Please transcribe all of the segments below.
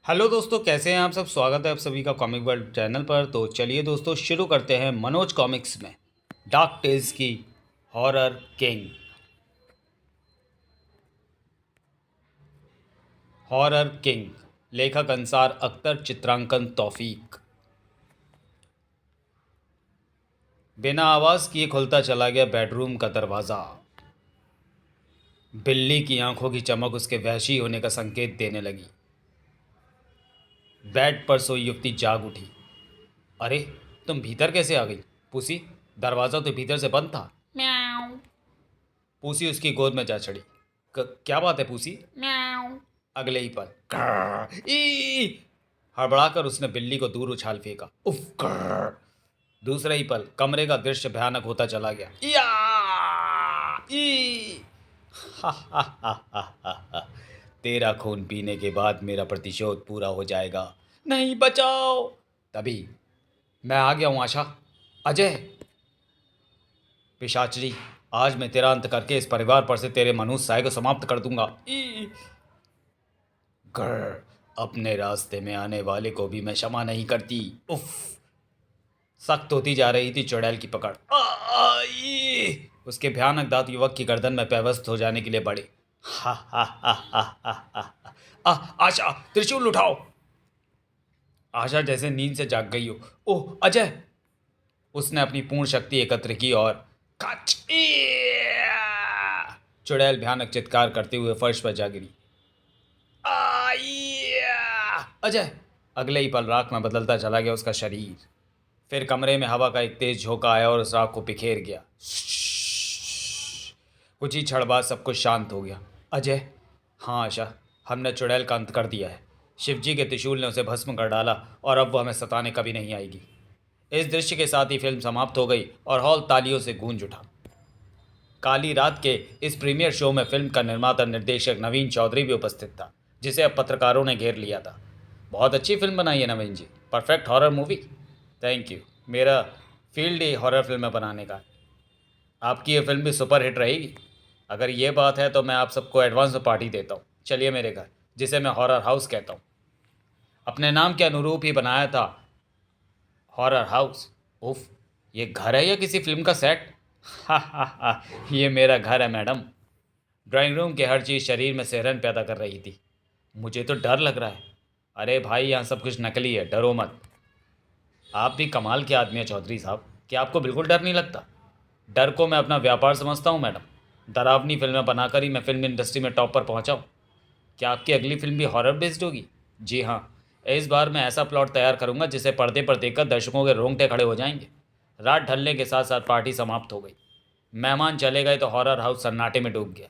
Hello दोस्तों, कैसे हैं आप सब। स्वागत है आप सभी का कॉमिक वर्ल्ड चैनल पर। तो चलिए दोस्तों, शुरू करते हैं मनोज कॉमिक्स में डार्क टेल्स की हॉरर किंग। हॉरर किंग, लेखक अंसार अख्तर, चित्रांकन तौफीक। बिना आवाज़ किए खुलता चला गया बेडरूम का दरवाज़ा। बिल्ली की आंखों की चमक उसके वहशी होने का संकेत देने लगी। बेड पर सोई युवती जाग उठी। अरे, तुम भीतर कैसे आ गई पूसी? दरवाज़ा तो भीतर से बंद था। म्याऊं। पूसी उसकी गोद में जा चढ़ी। क्या बात है पूसी? म्याऊं। अगले ही पल हड़बड़ाकर उसने बिल्ली को दूर उछाल फेंका। उफ कर्र। दूसरे ही पल कमरे का दृश्य भयानक होता चला गया। या ई हा हा हा हा हा हा। तेरा खून पीने के बाद मेरा प्रतिशोध पूरा हो जाएगा। नहीं, बचाओ। तभी मैं आ गया हूँ आशा। अजय, पिशाचरी, आज मैं तेरा अंत करके इस परिवार पर से तेरे मनुष्य साय को समाप्त कर दूंगा। घर, अपने रास्ते में आने वाले को भी मैं क्षमा नहीं करती। उफ। सख्त होती जा रही थी चुड़ैल की पकड़। उसके भयानक दांत युवक की गर्दन में पेवस्त हो जाने के लिए बढ़े। हा हा हा हा हा हा। आशा, त्रिशूल उठाओ। आशा जैसे नींद से जाग गई हो। ओह अजय। उसने अपनी पूर्ण शक्ति एकत्र की और कच। चुड़ैल भयानक चित्कार करते हुए फर्श पर जा गिरी। अजय। अगले ही पल राख में बदलता चला गया उसका शरीर। फिर कमरे में हवा का एक तेज झोंका आया और उस राख को बिखेर गया। कुछ ही क्षण बाद सब कुछ शांत हो गया। अजय। हाँ आशा, हमने चुड़ैल का अंत कर दिया है। शिवजी के त्रिशूल ने उसे भस्म कर डाला और अब वह हमें सताने कभी नहीं आएगी। इस दृश्य के साथ ही फिल्म समाप्त हो गई और हॉल तालियों से गूंज उठा। काली रात के इस प्रीमियर शो में फिल्म का निर्माता निर्देशक नवीन चौधरी भी उपस्थित था, जिसे अब पत्रकारों ने घेर लिया था। बहुत अच्छी फिल्म बनाई है Naveen ji, perfect horror movie. Thank you. मेरा फील्ड ही हॉरर फिल्में बनाने का है। आपकी ये फिल्म भी सुपर हिट रहेगी। अगर ये बात है तो मैं आप सबको एडवांस में पार्टी देता हूँ। चलिए मेरे घर, जिसे मैं हॉरर हाउस कहता हूँ। अपने नाम के अनुरूप ही बनाया था हॉरर हाउस। उफ, ये घर है या किसी फिल्म का सेट? हा हा हा, ये मेरा घर है मैडम। ड्राइंग रूम की हर चीज़ शरीर में सिहरन पैदा कर रही थी। मुझे तो डर लग रहा है। अरे भाई, यहाँ सब कुछ नकली है, डरो मत। आप भी कमाल के आदमी हैं चौधरी साहब, क्या आपको बिल्कुल डर नहीं लगता? डर को मैं अपना व्यापार समझता हूँ मैडम। डरावनी फिल्में बनाकर ही मैं फिल्म इंडस्ट्री में टॉप पर पहुँचा हूँ। क्या आपकी अगली फिल्म भी हॉरर बेस्ड होगी? जी हाँ। इस बार मैं ऐसा प्लॉट तैयार करूंगा जिसे पर्दे पर देखकर दर्शकों के रोंगटे खड़े हो जाएंगे। रात ढलने के साथ साथ पार्टी समाप्त हो गई। मेहमान चले गए तो हॉरर हाउस सन्नाटे में डूब गया।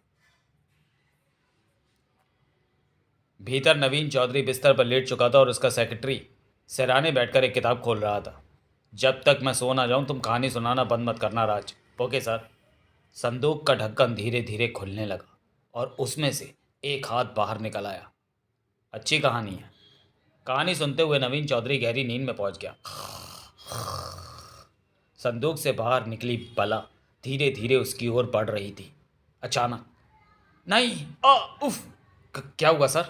भीतर नवीन चौधरी बिस्तर पर लेट चुका था और उसका सेक्रेटरी सिरहाने बैठकर एक किताब खोल रहा था। जब तक मैं सो ना जाऊं तुम कहानी सुनाना बंद मत करना राज। Okay sir. संदूक का ढक्कन धीरे धीरे खुलने लगा और उसमें से एक हाथ बाहर निकल आया। अच्छी कहानी है। कहानी सुनते हुए नवीन चौधरी गहरी नींद में पहुंच गया। संदूक से बाहर निकली बला धीरे धीरे उसकी ओर बढ़ रही थी। अचानक, नहीं, उफ। क्या हुआ सर?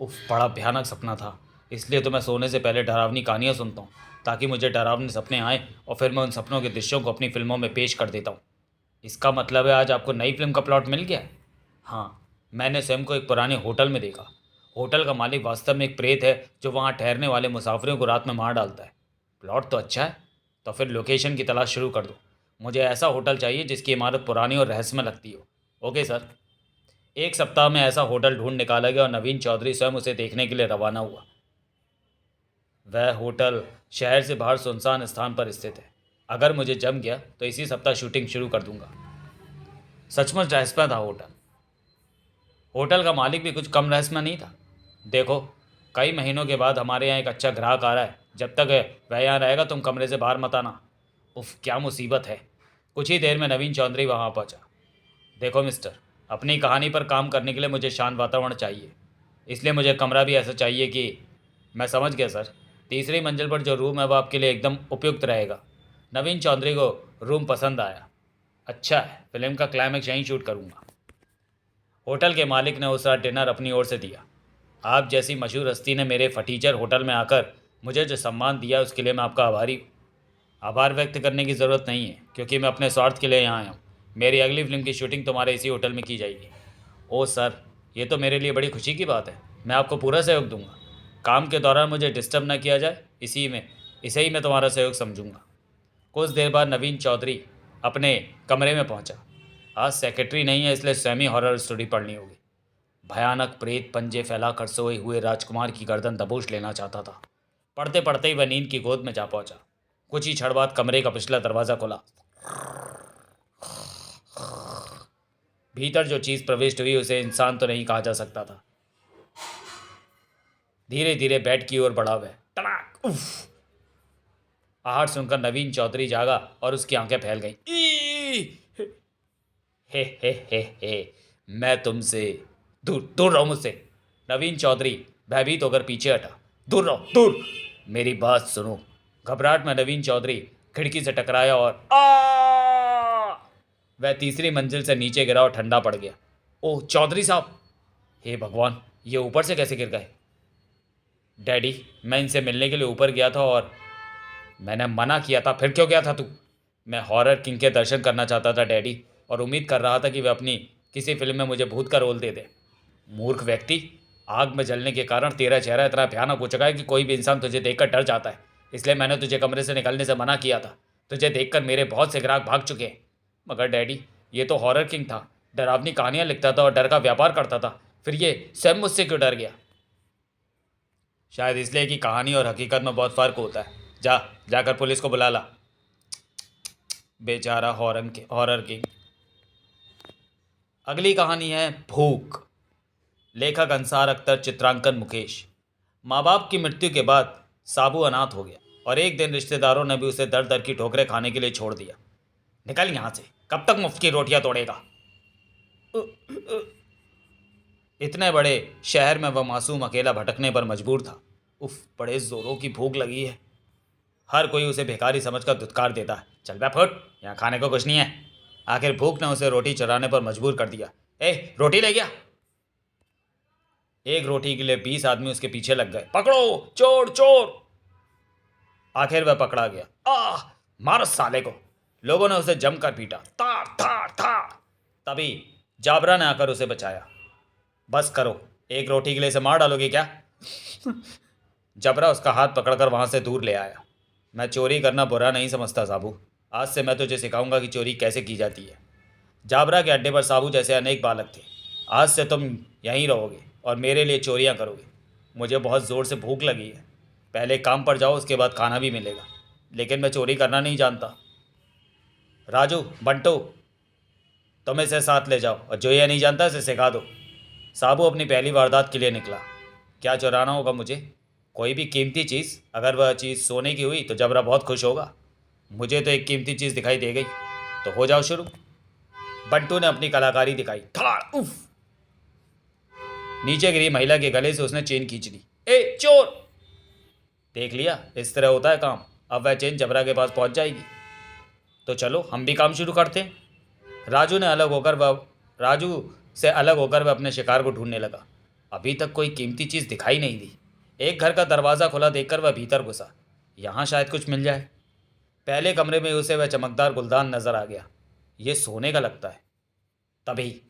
उफ, बड़ा भयानक सपना था। इसलिए तो मैं सोने से पहले डरावनी कहानियां सुनता हूँ, ताकि मुझे डरावने सपने आए और फिर मैं उन सपनों के दृश्यों को अपनी फिल्मों में पेश कर देता हूँ। इसका मतलब है आज आपको नई फिल्म का प्लॉट मिल गया है? हाँ, मैंने स्वयं को एक पुराने होटल में देखा। होटल का मालिक वास्तव में एक प्रेत है जो वहाँ ठहरने वाले मुसाफिरों को रात में मार डालता है। प्लॉट तो अच्छा है, तो फिर लोकेशन की तलाश शुरू कर दो। मुझे ऐसा होटल चाहिए जिसकी इमारत पुरानी और रहस्यमय लगती हो। Okay sir. एक सप्ताह में ऐसा होटल ढूंढ निकाला गया और नवीन चौधरी स्वयं उसे देखने के लिए रवाना हुआ। वह होटल शहर से बाहर सुनसान स्थान पर स्थित है। अगर मुझे जम गया तो इसी सप्ताह शूटिंग शुरू कर दूंगा। सचमुच रहस्यमय था होटल। होटल का मालिक भी कुछ कम रहस्यमय नहीं था। देखो, कई महीनों के बाद हमारे यहाँ एक अच्छा ग्राहक आ रहा है। जब तक वह यहाँ रहेगा तुम कमरे से बाहर मत आना। उफ, क्या मुसीबत है। कुछ ही देर में नवीन चौधरी वहाँ पहुँचा। देखो मिस्टर, अपनी कहानी पर काम करने के लिए मुझे शांत वातावरण चाहिए, इसलिए मुझे कमरा भी ऐसा चाहिए कि। मैं समझ गया सर। तीसरी मंजिल पर जो रूम है वो आपके लिए एकदम उपयुक्त रहेगा। नवीन चौधरी को रूम पसंद आया। अच्छा है, फिल्म का क्लाइमैक्स यहीं शूट करूँगा। होटल के मालिक ने उस रात डिनर अपनी ओर से दिया। आप जैसी मशहूर हस्ती ने मेरे फटीचर होटल में आकर मुझे जो सम्मान दिया उसके लिए मैं आपका आभारी हूँ। आभार व्यक्त करने की ज़रूरत नहीं है क्योंकि मैं अपने स्वार्थ के लिए यहाँ आया हूँ। मेरी अगली फिल्म की शूटिंग तुम्हारे इसी होटल में की जाएगी। ओह सर, ये तो मेरे लिए बड़ी खुशी की बात है। मैं आपको पूरा सहयोग दूंगा। काम के दौरान मुझे डिस्टर्ब ना किया जाए, इसे ही मैं तुम्हारा सहयोग समझूंगा। कुछ देर बाद नवीन चौधरी अपने कमरे में पहुंचा। आज सेक्रेटरी नहीं है इसलिए सेमी हॉरर स्टोरी पढ़नी होगी। भयानक प्रेत पंजे फैलाकर सोए हुए राजकुमार की गर्दन दबोच लेना चाहता था। पढ़ते पढ़ते ही वह नींद की गोद में जा पहुंचा। कुछ ही क्षण बाद कमरे का पिछला दरवाजा खुला। भीतर जो चीज प्रविष्ट हुई उसे इंसान तो नहीं कहा जा सकता था। धीरे धीरे बेड की ओर बढ़ा वह। टड़ाक उफ। आहट सुनकर नवीन चौधरी जागा और उसकी आंखें फैल गईं। हे मैं तुमसे दूर दूर रहो मुझसे। नवीन चौधरी भयभीत होकर पीछे हटा। दूर रहो दूर। मेरी बात सुनो। घबराहट में नवीन चौधरी खिड़की से टकराया और वह तीसरी मंजिल से नीचे गिरा और ठंडा पड़ गया। ओह चौधरी साहब! हे भगवान, ये ऊपर से कैसे गिर गए? डैडी, मैं इनसे मिलने के लिए ऊपर गया था और मैंने मना किया था। फिर क्यों गया था तू? मैं हॉरर किंग के दर्शन करना चाहता था डैडी, और उम्मीद कर रहा था कि वह अपनी किसी फिल्म में मुझे भूत का रोल दे दे। मूर्ख व्यक्ति, आग में जलने के कारण तेरा चेहरा इतना भयानक हो चुका है कि कोई भी इंसान तुझे देखकर डर जाता है। इसलिए मैंने तुझे कमरे से निकलने से मना किया था। तुझे देखकर मेरे बहुत से ग्राहक भाग चुके हैं। मगर डैडी, ये तो हॉरर किंग था, डरावनी कहानियां लिखता था और डर का व्यापार करता था। फिर ये स्वयं मुझसे क्यों डर गया? शायद इसलिए कि कहानी और हकीकत में बहुत फ़र्क होता है। जाकर पुलिस को बुला ला। बेचारा हॉरर किंग। अगली कहानी है भूख। लेखक अंसार अख्तर, चित्रांकन मुकेश। माँ बाप की मृत्यु के बाद साबू अनाथ हो गया और एक दिन रिश्तेदारों ने भी उसे दर दर की ठोकरें खाने के लिए छोड़ दिया। निकल यहाँ से, कब तक मुफ्त की रोटियां तोड़ेगा? इतने बड़े शहर में वह मासूम अकेला भटकने पर मजबूर था। उफ, बड़े जोरों की भूख लगी है। हर कोई उसे भिखारी समझकर धुतकार देता है। चल बे फुट, यहाँ खाने को कुछ नहीं है। आखिर भूख ने उसे रोटी चुराने पर मजबूर कर दिया। रोटी ले गया। एक रोटी के लिए 20 आदमी उसके पीछे लग गए। पकड़ो, चोर चोर। आखिर वह पकड़ा गया। मारो साले को। लोगों ने उसे जमकर पीटा। तार तार तार। तभी जाबरा ने आकर उसे बचाया। बस करो, एक रोटी के लिए इसे मार डालोगे क्या? जबरा उसका हाथ पकड़कर वहां से दूर ले आया। मैं चोरी करना बुरा नहीं समझता साबू। आज से मैं तुझे सिखाऊंगा कि चोरी कैसे की जाती है। जाबरा के अड्डे पर साबू जैसे अनेक बालक थे। आज से तुम यहीं रहोगे और मेरे लिए चोरियां करोगे। मुझे बहुत ज़ोर से भूख लगी है। पहले काम पर जाओ, उसके बाद खाना भी मिलेगा। लेकिन मैं चोरी करना नहीं जानता। राजू, बंटू, तुम इसे साथ ले जाओ और जो यह नहीं जानता इसे सिखा दो। साबू अपनी पहली वारदात के लिए निकला। क्या चुराना होगा मुझे? कोई भी कीमती चीज़। अगर वह चीज़ सोने की हुई तो जबरा बहुत खुश होगा। मुझे तो एक कीमती चीज़ दिखाई दे गई, तो हो जाओ शुरू। बंटू ने अपनी कलाकारी दिखाई। धड़ाड़ उफ। नीचे गिरी महिला के गले से उसने चेन खींच ली। ए चोर! देख लिया, इस तरह होता है काम। अब वह चेन जबरा के पास पहुंच जाएगी। तो चलो हम भी काम शुरू करते हैं। राजू से अलग होकर वह अपने शिकार को ढूंढने लगा। अभी तक कोई कीमती चीज़ दिखाई नहीं दी। एक घर का दरवाज़ा खुला देखकर वह भीतर घुसा। यहाँ शायद कुछ मिल जाए। पहले कमरे में उसे वह चमकदार गुलदान नजर आ गया। ये सोने का लगता है। तभी,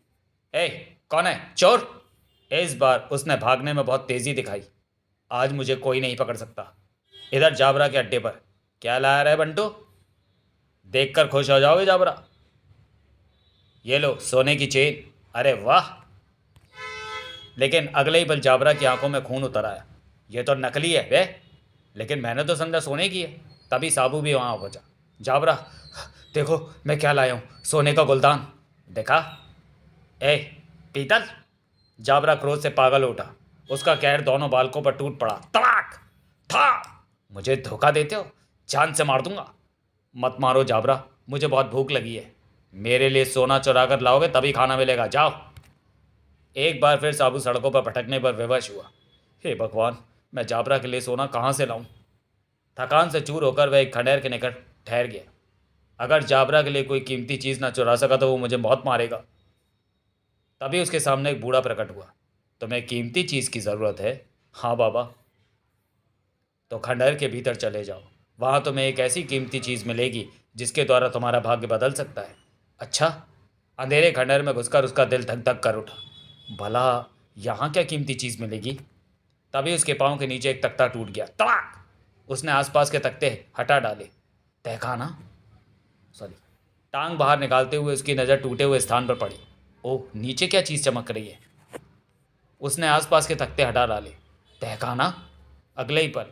ए कौन है? चोर! इस बार उसने भागने में बहुत तेज़ी दिखाई। आज मुझे कोई नहीं पकड़ सकता। इधर जाबरा के अड्डे पर क्या लाया रहा है बंटू? देखकर खुश हो जाओगे जाबरा। ये लो सोने की चेन। अरे वाह! लेकिन अगले ही पल जाबरा की आंखों में खून उतर आया। ये तो नकली है वे। लेकिन मैंने तो समझा सोने की है। तभी साबू भी वहाँ पहुँचा। जाबरा, देखो मैं क्या लाया हूँ, सोने का गुलदान। देखा? ए पीतल! जाबरा क्रोध से पागल उठा। उसका कहर दोनों बालकों पर टूट पड़ा। तड़ाक था। मुझे धोखा देते हो, जान से मार दूंगा। मत मारो जाबरा, मुझे बहुत भूख लगी है। मेरे लिए सोना चुरा कर लाओगे तभी खाना मिलेगा। जाओ। एक बार फिर साबू सड़कों पर भटकने पर विवश हुआ। हे भगवान, मैं जाबरा के लिए सोना कहाँ से लाऊं? थकान से चूर होकर वह एक खंडेर के निकट ठहर गया। अगर जाबरा के लिए कोई कीमती चीज़ ना चुरा सका तो वो मुझे बहुत मारेगा। तभी उसके सामने एक बूढ़ा प्रकट हुआ। तुम्हें कीमती चीज़ की ज़रूरत है? हाँ बाबा। तो खंडहर के भीतर चले जाओ। वहाँ तुम्हें एक ऐसी कीमती चीज़ मिलेगी जिसके द्वारा तुम्हारा भाग्य बदल सकता है। अच्छा। अंधेरे खंडहर में घुसकर उसका दिल धक धक कर उठा। भला यहाँ क्या कीमती चीज़ मिलेगी? तभी उसके पाँव के नीचे एक तख्ता टूट गया। तड़ाक! उसने आसपास के तख्ते हटा डाले। तहखाना, सॉरी, टांग बाहर निकालते हुए उसकी नज़र टूटे हुए स्थान पर पड़ी। ओह, नीचे क्या चीज़ चमक रही है? उसने आसपास के तख्ते हटा डाले। तहखाना। अगले ही पल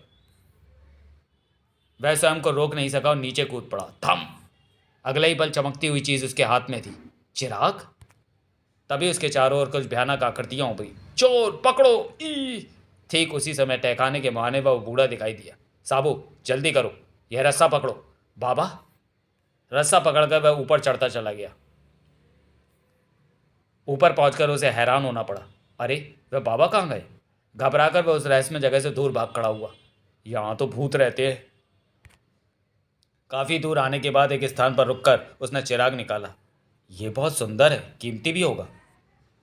वह स्वयं को रोक नहीं सका और नीचे कूद पड़ा। थम! अगले ही पल चमकती हुई चीज़ उसके हाथ में थी। चिराग। तभी उसके चारों ओर कुछ भयानक आकृतियां उभरी। चोर पकड़ो! ई! ठीक उसी समय तहखाने के मुहाने पर वो बूढ़ा दिखाई दिया। साबू, जल्दी करो, यह रस्सा पकड़ो। बाबा। रस्सा पकड़कर वह ऊपर चढ़ता चला गया। ऊपर पहुंचकर उसे हैरान होना पड़ा। अरे, वह बाबा कहाँ गए? घबराकर वह उस रहस्यमय जगह से दूर भाग खड़ा हुआ। यहाँ तो भूत रहते हैं। काफ़ी दूर आने के बाद एक स्थान पर रुककर उसने चिराग निकाला। ये बहुत सुंदर है, कीमती भी होगा।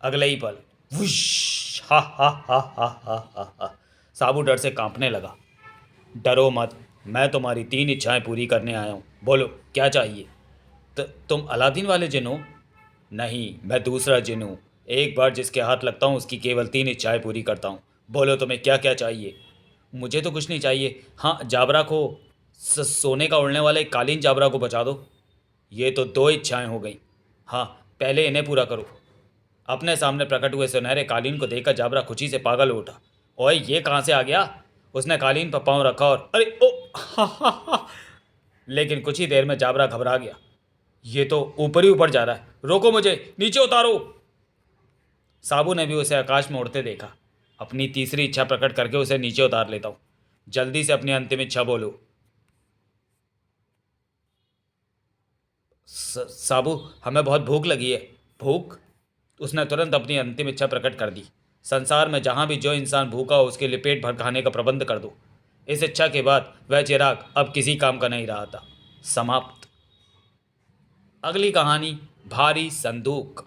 अगले ही पल वुश! हा हा हा हा हा हा हा। साबू डर से कांपने लगा। डरो मत, मैं तुम्हारी 3 इच्छाएं पूरी करने आया हूँ। बोलो, क्या चाहिए? तुम अलादीन वाले जिन हो? नहीं, मैं दूसरा जिन हूँ। एक बार जिसके हाथ लगता हूँ उसकी केवल 3 इच्छाएं पूरी करता हूँ। बोलो, तुम्हें क्या क्या चाहिए? मुझे तो कुछ नहीं चाहिए। हाँ, जाबरा को, सोने का उड़ने वाले कालीन जाबरा को बचा दो। ये तो 2 इच्छाएं हो गई। हाँ, पहले इन्हें पूरा करो। अपने सामने प्रकट हुए सुनहरे कालीन को देखकर जाबरा खुशी से पागल हो उठा। ओए, ये कहाँ से आ गया? उसने कालीन पर पाँव रखा और अरे ओ हा हा हा। लेकिन कुछ ही देर में जाबरा घबरा गया। ये तो ऊपर ही ऊपर जा रहा है। रोको मुझे, नीचे उतारो। साबू ने भी उसे आकाश में उड़ते देखा। अपनी तीसरी इच्छा प्रकट करके उसे नीचे उतार लेता हूँ। जल्दी से अपनी अंतिम इच्छा बोलो। साबू, हमें बहुत भूख लगी है। भूख? उसने तुरंत अपनी अंतिम इच्छा प्रकट कर दी। संसार में जहाँ भी जो इंसान भूखा हो उसके लिए पेट भर खाने का प्रबंध कर दो। इस इच्छा के बाद वह चिराग अब किसी काम का नहीं रहा था। समाप्त। अगली कहानी, भारी संदूक।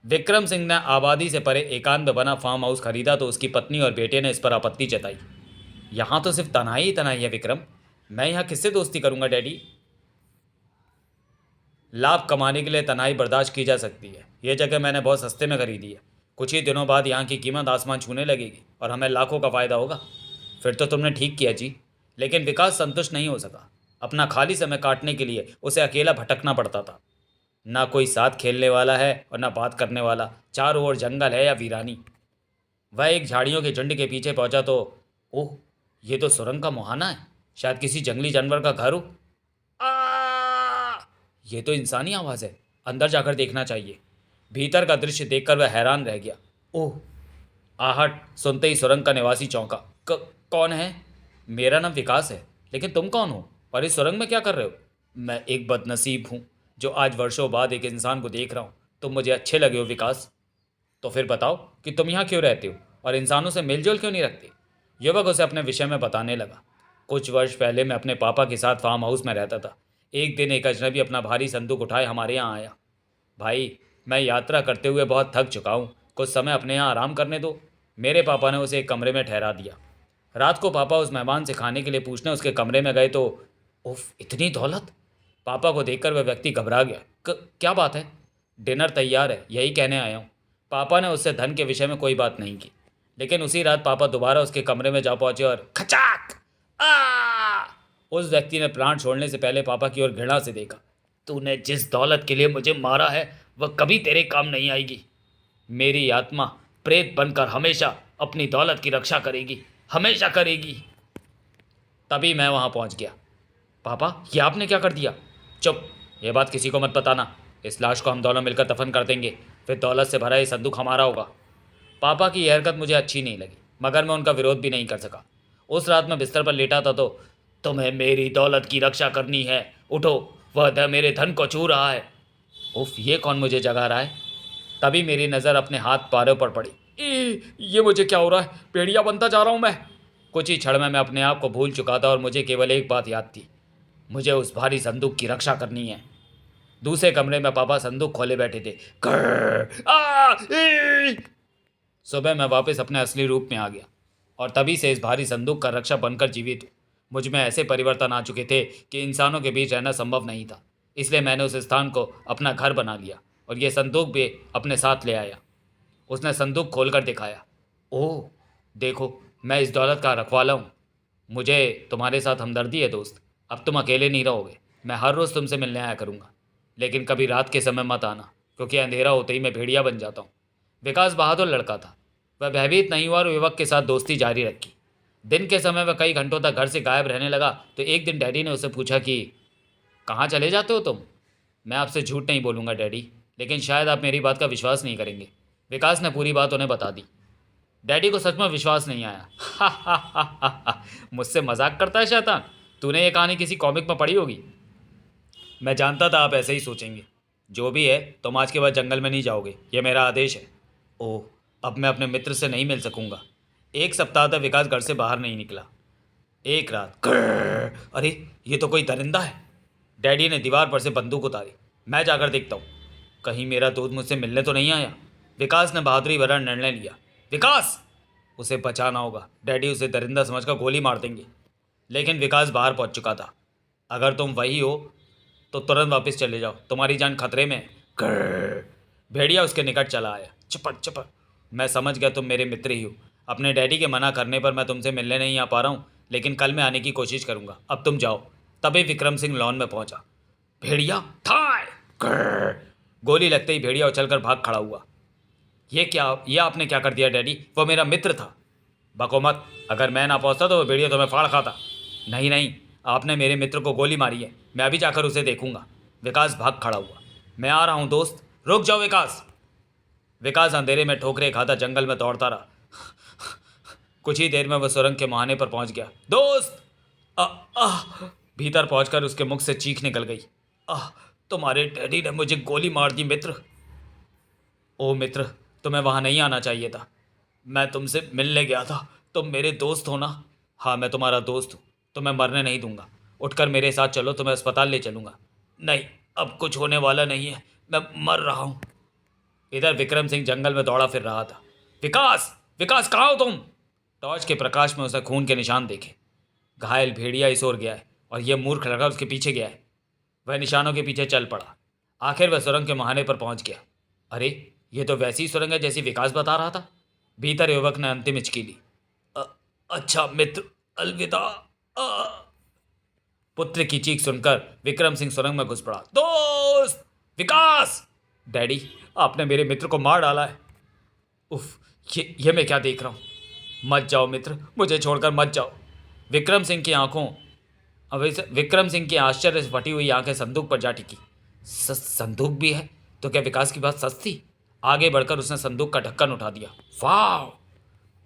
विक्रम सिंह ने आबादी से परे एकांत में बना फार्म हाउस खरीदा तो उसकी पत्नी और बेटे ने इस पर आपत्ति जताई। यहाँ तो सिर्फ तनाई ही तनाई है विक्रम, मैं यहाँ किससे दोस्ती करूँगा डैडी? लाभ कमाने के लिए तनाई बर्दाश्त की जा सकती है। यह जगह मैंने बहुत सस्ते में खरीदी है। कुछ ही दिनों बाद यहाँ की कीमत आसमान छूने लगेगी और हमें लाखों का फ़ायदा होगा। फिर तो तुमने ठीक किया जी। लेकिन विकास संतुष्ट नहीं हो सका। अपना खाली समय काटने के लिए उसे अकेला भटकना पड़ता था। ना कोई साथ खेलने वाला है और ना बात करने वाला। चारों ओर जंगल है या वीरानी। वह एक झाड़ियों के झुंड के पीछे पहुंचा तो ओह, ये तो सुरंग का मुहाना है। शायद किसी जंगली जानवर का घर हो। आ! ये तो इंसानी आवाज़ है। अंदर जाकर देखना चाहिए। भीतर का दृश्य देखकर वह हैरान रह गया। ओह! आहट सुनते ही सुरंग का निवासी चौंका। कौन है? मेरा नाम विकास है। लेकिन तुम कौन हो और इस सुरंग में क्या कर रहे हो? मैं एक बदनसीब हूँ जो आज वर्षों बाद एक इंसान को देख रहा हूँ। तुम मुझे अच्छे लगे हो विकास। तो फिर बताओ कि तुम यहाँ क्यों रहते हो और इंसानों से मेलजोल क्यों नहीं रखते? युवक उसे अपने विषय में बताने लगा। कुछ वर्ष पहले मैं अपने पापा के साथ फार्म हाउस में रहता था। एक दिन एक अजनबी अपना भारी संदूक उठाए हमारे यहाँ आया। भाई, मैं यात्रा करते हुए बहुत थक चुका हूँ, कुछ समय अपने यहाँ आराम करने दो। मेरे पापा ने उसे एक कमरे में ठहरा दिया। रात को पापा उस मेहमान से खाने के लिए पूछने उसके कमरे में गए तो उफ, इतनी दौलत! पापा को देखकर वह व्यक्ति घबरा गया। क्या बात है? डिनर तैयार है, यही कहने आया हूँ। पापा ने उससे धन के विषय में कोई बात नहीं की। लेकिन उसी रात पापा दोबारा उसके कमरे में जा पहुंचे और खचाक! आ! उस व्यक्ति ने प्राण छोड़ने से पहले पापा की ओर घृणा से देखा। तूने जिस दौलत के लिए मुझे मारा है वह कभी तेरे काम नहीं आएगी। मेरी आत्मा प्रेत बनकर हमेशा अपनी दौलत की रक्षा करेगी, हमेशा करेगी। तभी मैं वहां पहुंच गया। पापा, ये आपने क्या कर दिया? चुप, यह बात किसी को मत बताना। इस लाश को हम दोनों मिलकर दफन कर देंगे, फिर दौलत से भरा ये संदूक हमारा होगा। पापा की यह हरकत मुझे अच्छी नहीं लगी, मगर मैं उनका विरोध भी नहीं कर सका। उस रात मैं बिस्तर पर लेटा था तो तुम्हें मेरी दौलत की रक्षा करनी है, उठो, वह मेरे धन को छू रहा है। उफ, ये कौन मुझे जगा रहा है? तभी मेरी नज़र अपने हाथ पैरों पर पड़ी। ये मुझे क्या हो रहा है? भेड़िया बनता जा रहा हूँ मैं। कुछ ही क्षण में मैं अपने आप को भूल चुका था और मुझे केवल एक बात याद थी। मुझे उस भारी संदूक की रक्षा करनी है। दूसरे कमरे में पापा संदूक खोले बैठे थे। कर्र! आ! ई! सुबह मैं वापस अपने असली रूप में आ गया और तभी से इस भारी संदूक का रक्षा बनकर जीवित हूँ। मुझ में ऐसे परिवर्तन आ चुके थे कि इंसानों के बीच रहना संभव नहीं था। इसलिए मैंने उस स्थान को अपना घर बना लिया और यह संदूक भी अपने साथ ले आया। उसने संदूक खोलकर दिखाया। ओह, देखो, मैं इस दौलत का रखवाला हूँ। मुझे तुम्हारे साथ हमदर्दी है दोस्त। अब तुम अकेले नहीं रहोगे। मैं हर रोज़ तुमसे मिलने आया करूँगा, लेकिन कभी रात के समय मत आना, क्योंकि अंधेरा होते ही मैं भेड़िया बन जाता हूँ। विकास बहादुर लड़का था। वह भयभीत नहीं हुआ और युवक के साथ दोस्ती जारी रखी। दिन के समय वह कई घंटों तक घर से गायब रहने लगा तो एक दिन डैडी ने उससे पूछा कि कहाँ चले जाते हो तुम? मैं आपसे झूठ नहीं बोलूँगा डैडी, लेकिन शायद आप मेरी बात का विश्वास नहीं करेंगे। विकास ने पूरी बात उन्हें बता दी। डैडी को सच में विश्वास नहीं आया। हा हा हा हा हा, मुझसे मजाक करता है शैतान। तूने ये कहानी किसी कॉमिक में पढ़ी होगी। मैं जानता था आप ऐसे ही सोचेंगे। जो भी है, तुम आज के बाद जंगल में नहीं जाओगे, यह मेरा आदेश है। ओह, अब मैं अपने मित्र से नहीं मिल सकूंगा। एक सप्ताह तक विकास घर से बाहर नहीं निकला। एक रात अरे, ये तो कोई दरिंदा है। डैडी ने दीवार पर से बंदूक उतारी। मैं जाकर देखता हूँ, कहीं मेरा दोस्त मुझसे मिलने तो नहीं आया। विकास ने बहादुरी भरा निर्णय लिया। विकास, उसे बचाना होगा। डैडी उसे दरिंदा समझकर गोली मार देंगे। लेकिन विकास बाहर पहुंच चुका था। अगर तुम वही हो तो तुरंत वापस चले जाओ, तुम्हारी जान खतरे में है। भेड़िया उसके निकट चला आया। चपट चपट। मैं समझ गया तुम मेरे मित्र ही हो। अपने डैडी के मना करने पर मैं तुमसे मिलने नहीं आ पा रहा हूँ, लेकिन कल मैं आने की कोशिश करूंगा। अब तुम जाओ। तभी विक्रम सिंह लॉन में पहुंचा। भेड़िया थाय। गोली लगते ही भेड़िया उछलकर भाग खड़ा हुआ। ये आपने क्या कर दिया डैडी? वो मेरा मित्र था। बको मत। अगर मैं ना पहुंचता तो वो भेड़िया तुम्हें फाड़ खाता। नहीं नहीं, आपने मेरे मित्र को गोली मारी है। मैं अभी जाकर उसे देखूंगा। विकास भाग खड़ा हुआ। मैं आ रहा हूं दोस्त। रुक जाओ विकास। विकास अंधेरे में ठोकरे खाता जंगल में दौड़ता रहा। कुछ ही देर में वह सुरंग के मुहाने पर पहुंच गया। दोस्त! भीतर पहुंचकर उसके मुख से चीख निकल गई। तुम्हारे डैडी ने मुझे गोली मार दी मित्र। ओ मित्र, तुम्हें वहां नहीं आना चाहिए था। मैं तुमसे मिलने गया था। तुम मेरे दोस्त हो ना? हाँ, मैं तुम्हारा दोस्त हूँ। तुम्हें मरने नहीं दूंगा। उठकर मेरे साथ चलो, तुम्हें अस्पताल ले चलूंगा। नहीं, अब कुछ होने वाला नहीं है। मैं मर रहा हूँ। इधर विक्रम सिंह जंगल में दौड़ा फिर रहा था। विकास! विकास, कहाँ हो तुम? टॉर्च के प्रकाश में उसे खून के निशान देखे। घायल भेड़िया इस ओर गया है और यह मूर्ख लड़का उसके पीछे गया है। वह निशानों के पीछे चल पड़ा। आखिर वह सुरंग के मुहाने पर पहुंच गया। अरे, यह तो वैसी सुरंग है जैसी विकास बता रहा था। भीतर युवक ने अंतिम हिचकी ली। अच्छा मित्र, अलविदा। पुत्र की चीख सुनकर विक्रम सिंह सुरंग में घुस पड़ा। दोस्त! विकास! डैडी, आपने मेरे मित्र को मार डाला है। उफ, ये मैं क्या देख रहा हूँ? मत जाओ मित्र, मुझे छोड़कर मत जाओ। विक्रम सिंह की आंखों विक्रम सिंह की आश्चर्य से फटी हुई आंखें संदूक पर जा टिकी। संदूक भी है? तो क्या विकास की बात सच थी? आगे बढ़कर उसने संदूक का ढक्कन उठा दिया। वाह!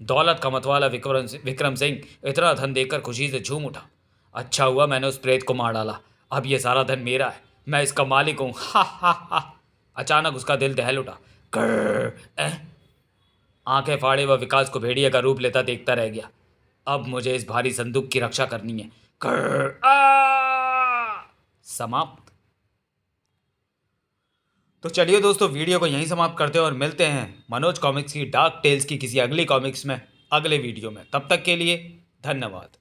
दौलत का मतवाला विक्रम सिंह इतना धन देखकर खुशी से झूम उठा। अच्छा हुआ मैंने उस प्रेत को मार डाला। अब ये सारा धन मेरा है। मैं इसका मालिक हूँ। हा हा हा। अचानक उसका दिल दहल उठा। आंखें फाड़े वह विकास को भेड़िए का रूप लेता देखता रह गया। अब मुझे इस भारी संदूक की रक्षा करनी है। समाप्त। तो चलिए दोस्तों, वीडियो को यहीं समाप्त करते हैं और मिलते हैं मनोज कॉमिक्स की डार्क टेल्स की किसी अगली कॉमिक्स में अगले वीडियो में। तब तक के लिए धन्यवाद।